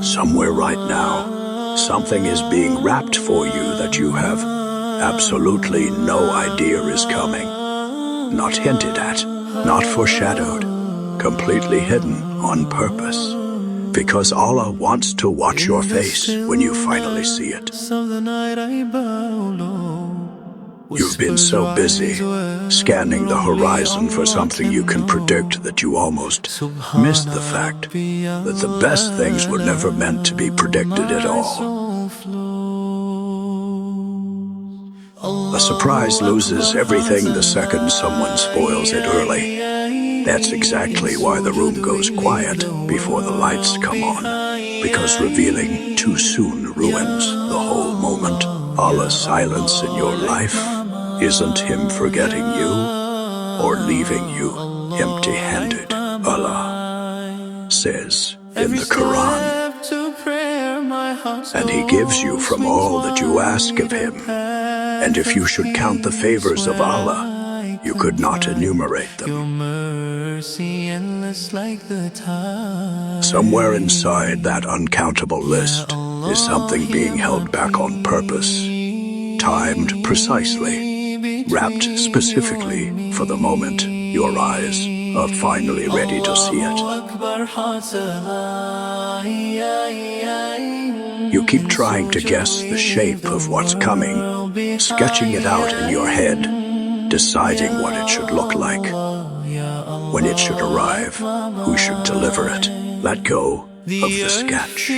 Somewhere right now, something is being wrapped for you that you have absolutely no idea is coming. Not hinted at, not foreshadowed, completely hidden on purpose. Because Allah wants to watch your face when you finally see it. You've been so busy scanning the horizon for something you can predict that you almost missed the fact that the best things were never meant to be predicted at all. A surprise loses everything the second someone spoils it early. That's exactly why the room goes quiet before the lights come on, because revealing too soon ruins the whole moment. Allah's silence in your life isn't Him forgetting you or leaving you empty-handed. Allah says in the Quran, and He gives you from all that you ask of Him. And if you should count the favors of Allah, you could not enumerate them. Somewhere inside that uncountable list is something being held back on purpose, timed precisely, wrapped specifically for the moment your eyes are finally ready to see it. You keep trying to guess the shape of what's coming, sketching it out in your head, deciding what it should look like, when it should arrive, who should deliver it. Let go of the sketch.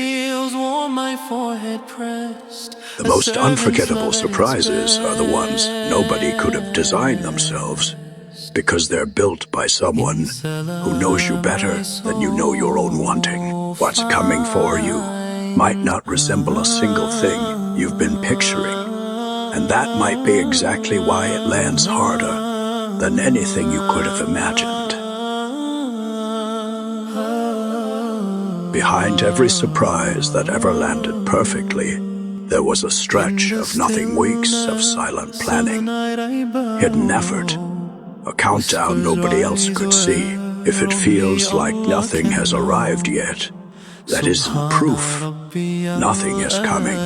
The most unforgettable surprises are the ones nobody could have designed themselves, because they're built by someone who knows you better than you know your own wanting. What's coming for you might not resemble a single thing you've been picturing, and that might be exactly why it lands harder than anything you could have imagined. Behind every surprise that ever landed perfectly, there was a stretch of nothing weeks of silent planning, hidden effort, a countdown nobody else could see. If it feels like nothing has arrived yet, that isn't proof nothing is coming.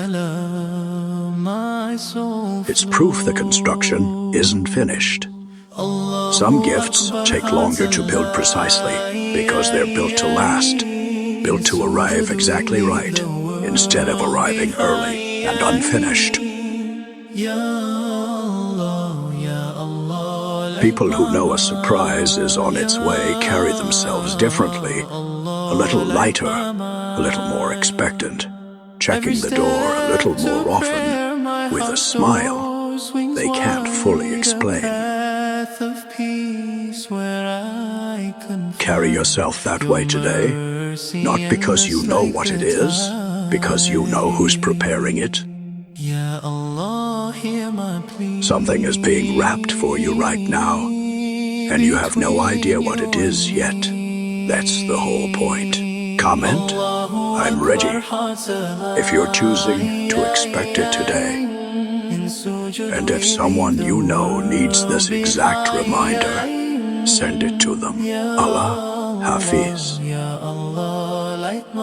It's proof the construction isn't finished. Some gifts take longer to build precisely because they're built to last, built to arrive exactly right, instead of arriving early and unfinished. People who know a surprise is on its way carry themselves differently, a little lighter, a little more expectant, checking the door a little more often, with a smile they can't fully explain. Carry yourself that way today, not because you know what it is, because you know who's preparing it. Something is being wrapped for you right now, and you have no idea what it is yet. That's the whole point. Comment, I'm ready, if you're choosing to expect it today. And if someone you know needs this exact reminder, send it to them. Allah Hafiz.